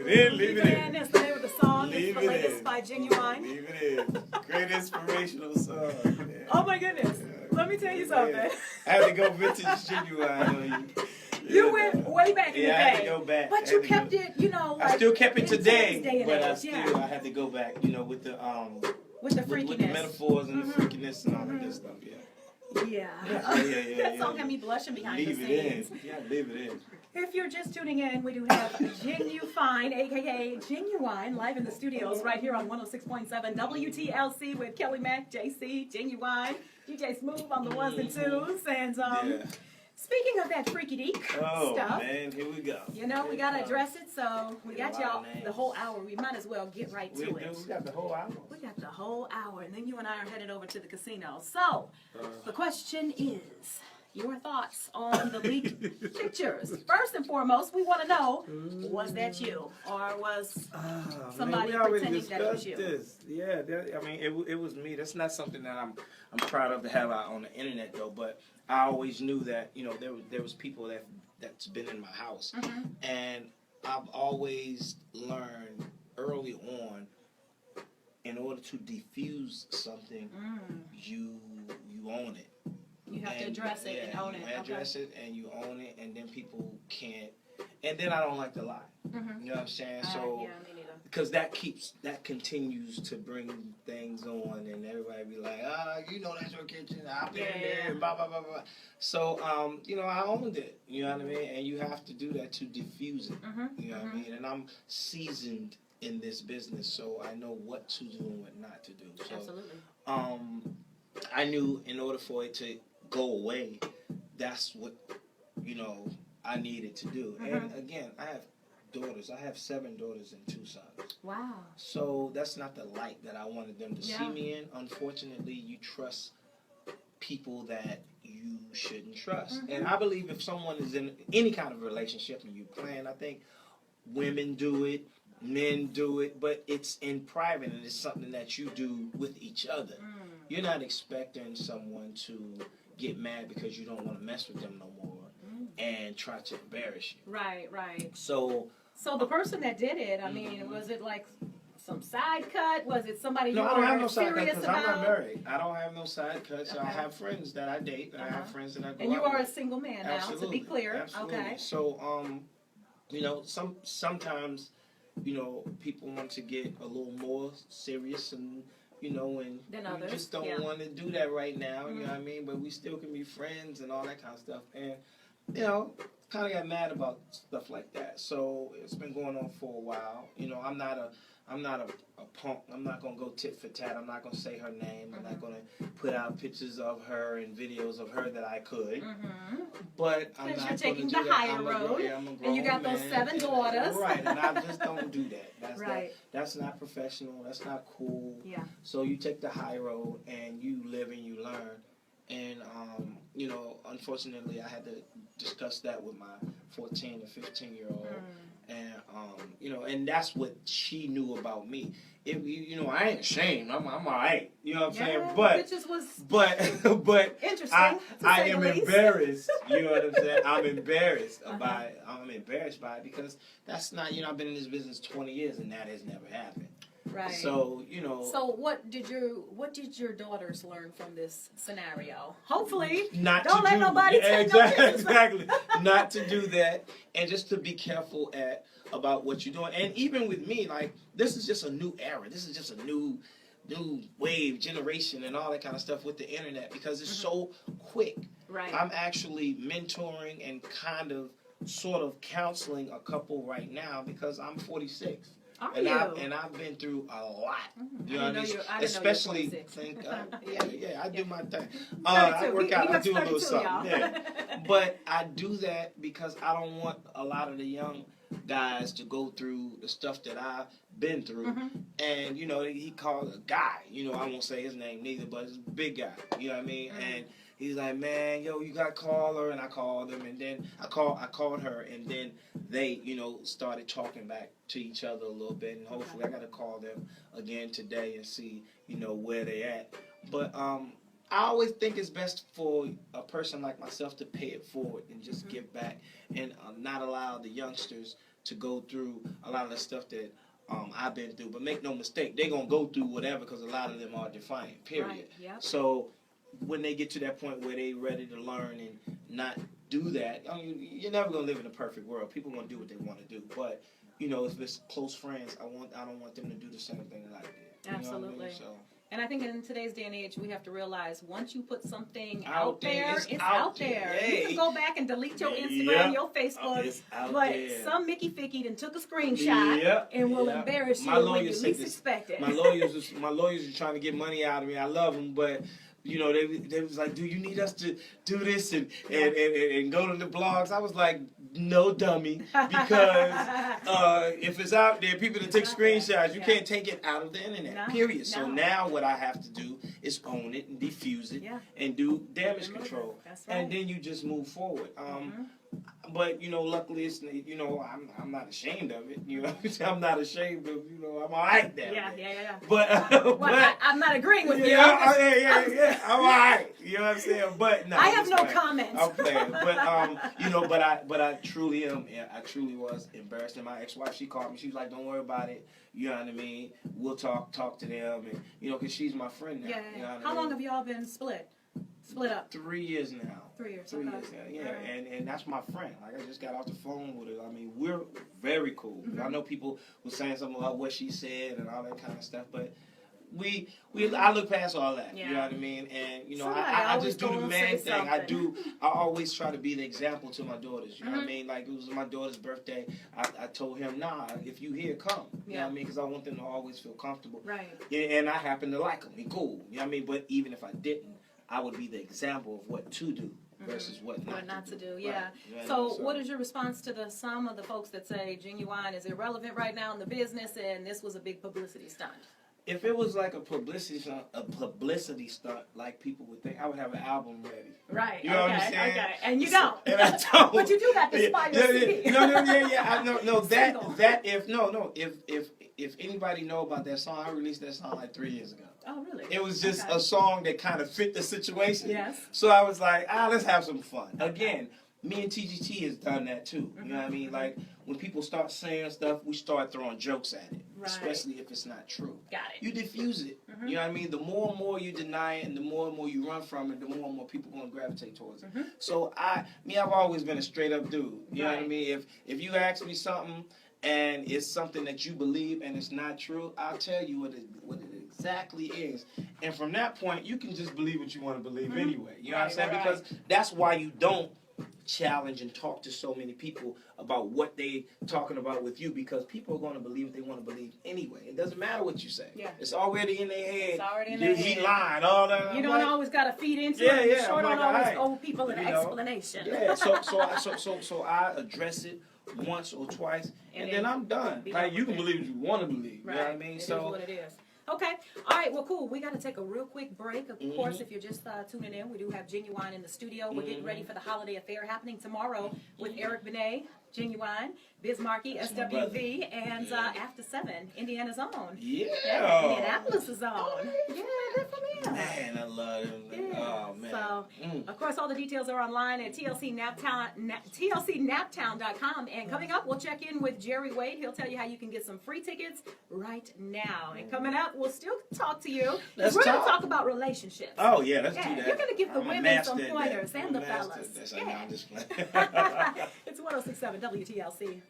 in, leave it in. It's the name of the song. Leave It's the it latest in. by Ginuwine. Leave it in. Great inspirational song. Yeah. Oh my goodness. Let me tell you something. Yeah. I had to go vintage Ginuwine on you. You went way back in the day. Yeah, I had to go back. But you kept it, you know, like I still kept it in today, today's day and but age, I had to go back, you know, with the freakiness. with the metaphors and the freakiness and all that good stuff. Yeah. Yeah. That song had me blushing behind leave the it scenes. in. Yeah, leave it in. If you're just tuning in, we do have Ginuwine, aka Ginuwine, live in the studios right here on 106.7 WTLC with Kelly Mack, JC, Ginuwine, DJ Smooth on the ones and twos, and speaking of that freaky deek stuff, man, here we go. You know, we gotta address it, so we got y'all the whole hour. We might as well get right to it. We got the whole hour. We got the whole hour, and then you and I are headed over to the casino. So, the question is, your thoughts on the leaked pictures. First and foremost, we want to know, was that you? Or was somebody pretending that it was you? This. Yeah, I mean, it was me. That's not something that I'm proud of to have out on the internet, though, but I always knew that, you know, there was people that's been in my house. And I've always learned early on, in order to defuse something, you own it. You have to address it and own it. You address it and you own it, and then people can't. And then I don't like to lie. You know what I'm saying? So, yeah, me neither. because that continues to bring things on, and everybody be like, you know, that's your kitchen. I've been there, blah blah blah blah. So, you know, I owned it. You know what I mean? And you have to do that to diffuse it. You know what I mean? And I'm seasoned in this business, so I know what to do and what not to do. So, absolutely. I knew in order for it to go away, that's what, you know, I needed to do. And again, I have daughters. I have 7 daughters and 2 sons. Wow. So that's not the light that I wanted them to see me in. Unfortunately, you trust people that you shouldn't trust. And I believe if someone is in any kind of relationship and you plan, I think women do it, men do it, but it's in private and it's something that you do with each other. You're not expecting someone to get mad because you don't want to mess with them no more and try to embarrass you. Right. So the person that did it, I mean, was it like some side cut? Was it somebody you No, I don't have were no side serious cuts because about? I'm not married. I don't have no side cuts. I have friends that I date, and I have friends that I go And you out are with. a single man now, Absolutely. to be clear. Absolutely. Okay. So, you know, sometimes, you know, people want to get a little more serious and, you know, and Than we others, just don't want to do that right now, you know what I mean? But we still can be friends and all that kind of stuff. And, you know, kind of got mad about stuff like that. So it's been going on for a while. You know, I'm not a punk. I'm not going to go tit for tat. I'm not going to say her name. I'm not going to put out pictures of her and videos of her that I could. But I'm not you're taking gonna the do higher that. road. I'm a grown And you got those man, 7 daughters. Right, and I just don't do that. Right. That's not professional. That's not cool. Yeah. So you take the high road and you live and you learn. And, you know, unfortunately, I had to discuss that with my 14 or 15-year-old. And, you know, and that's what she knew about me. You know, I ain't ashamed. I'm all right. You know what I'm saying? But interesting. I am embarrassed. You know what I'm saying? I'm embarrassed by it. I'm embarrassed by it because that's not, you know, I've been in this business 20 years and that has never happened. Right. So, you know. So what did your daughters learn from this scenario? Hopefully, don't let nobody take no pictures. Exactly. Not to do that, and just to be careful about what you're doing. And even with me, like, this is just a new era. This is just a new wave, generation, and all that kind of stuff with the internet because it's so quick. Right. I'm actually mentoring and sort of counseling a couple right now because I'm 46. And I've been through a lot. You know what I mean? Especially, I do my thing. I work out. I do a little something. Yeah. But I do that because I don't want a lot of the young guys to go through the stuff that I've been through. And, you know, he called a guy. You know, I won't say his name neither, but it's a big guy. You know what I mean? And he's like, man, yo, you got to call her. And I called him. And then I called her. And then they, you know, started talking back to each other a little bit. And hopefully I got to call them again today and see, you know, where they at. But I always think it's best for a person like myself to pay it forward and just give back and not allow the youngsters to go through a lot of the stuff that I've been through. But make no mistake, they're going to go through whatever because a lot of them are defiant, period. Right. Yep. So when they get to that point where they're ready to learn and not do that, I mean, you're never going to live in a perfect world. People are going to do what they want to do. But, you know, if it's close friends, I don't want them to do the same thing that I did. Absolutely. You know what I mean? So. And I think in today's day and age, we have to realize once you put something out there, it's out there. Hey. You can go back and delete your Instagram, your Facebook, but some Mickey Ficky done took a screenshot and will embarrass you when you least expect it. My lawyers are trying to get money out of me. I love them, but you know, they was like, do you need us to do this and go to the blogs? I was like, no, dummy, because if it's out there, people that take screenshots, you can't take it out of the internet, period. So now what I have to do is own it and defuse it and do damage control. And then you just move forward. But, you know, luckily, it's, you know, I'm not ashamed of it. You know, I'm not ashamed of, you know, I'm all right there. Yeah. But, I'm not agreeing with you. Yeah. I'm all right. You know what I'm saying? But, no. I have no comments. I'm playing. But, you know, but I truly am. I truly was embarrassed. And my ex-wife, she called me. She was like, don't worry about it. You know what I mean? We'll talk to them. And, you know, because she's my friend now. Yeah. You know How long have y'all been split up? 3 years now. 3 years. 3 years now, yeah. Right. And that's my friend. Like, I just got off the phone with her. I mean, we're very cool. I know people were saying something about what she said and all that kind of stuff, but I look past all that. You know what I mean? And, you know, I just do the main thing. I always try to be the example to my daughters. You know what I mean? Like, it was my daughter's birthday. I told him, nah, if you here, come. You know what I mean? Because I want them to always feel comfortable. Right. And I happen to like them. He cool. You know what I mean? But even if I didn't, I would be the example of what to do versus what not to do. Yeah. Right. You know So what is your response to some of the folks that say Ginuwine is irrelevant right now in the business and this was a big publicity stunt? If it was like a publicity stunt, like people would think, I would have an album ready. Right. You know what I'm saying? Okay. And you don't. And I don't. But you do got the Spider CD. If anybody know about that song, I released that song like 3 years ago. Oh, really? It was just a song that kind of fit the situation. Yes. So I was like, let's have some fun. Again, me and TGT has done that too. You know what I mean? Like, when people start saying stuff, we start throwing jokes at it. Right. Especially if it's not true. Got it. You diffuse it. You know what I mean? The more and more you deny it and the more and more you run from it, the more and more people are going to gravitate towards it. So I've always been a straight up dude. You know what I mean? If you ask me something and it's something that you believe and it's not true, I'll tell you what it exactly is. And from that point, you can just believe what you want to believe anyway. You know what I'm saying? Because that's why you don't challenge and talk to so many people about what they talking about with you, because people are going to believe what they want to believe anyway. It doesn't matter what you say. Yeah. It's already in their head. It's already in their head. He lying. All that. You don't always got to feed into it. You sure don't always owe people an explanation. Yeah. So I address it once or twice, and then I'm done. Like, you can believe what you want to believe. Right. You know what I mean? It is what it is. Okay. All right. Well, cool. We got to take a real quick break. Of course, if you're just tuning in, we do have Ginuwine in the studio. We're getting ready for the holiday affair happening tomorrow with Eric Benet, Ginuwine, Biz Markie, SWV, and after 7, Indiana's own. Yeah. Indianapolis' own. Yeah, good for me. Man, I love him. Yeah. Oh, man. So, of course, all the details are online at tlcnaptown.com. And coming up, we'll check in with Jerry Wade. He'll tell you how you can get some free tickets right now. And coming up, we'll still talk to you. We're going to talk about relationships. Oh, yeah, let's do that. You're going to give the women some pointers and the fellas. I'm just playing. It's 106.7 WTLC.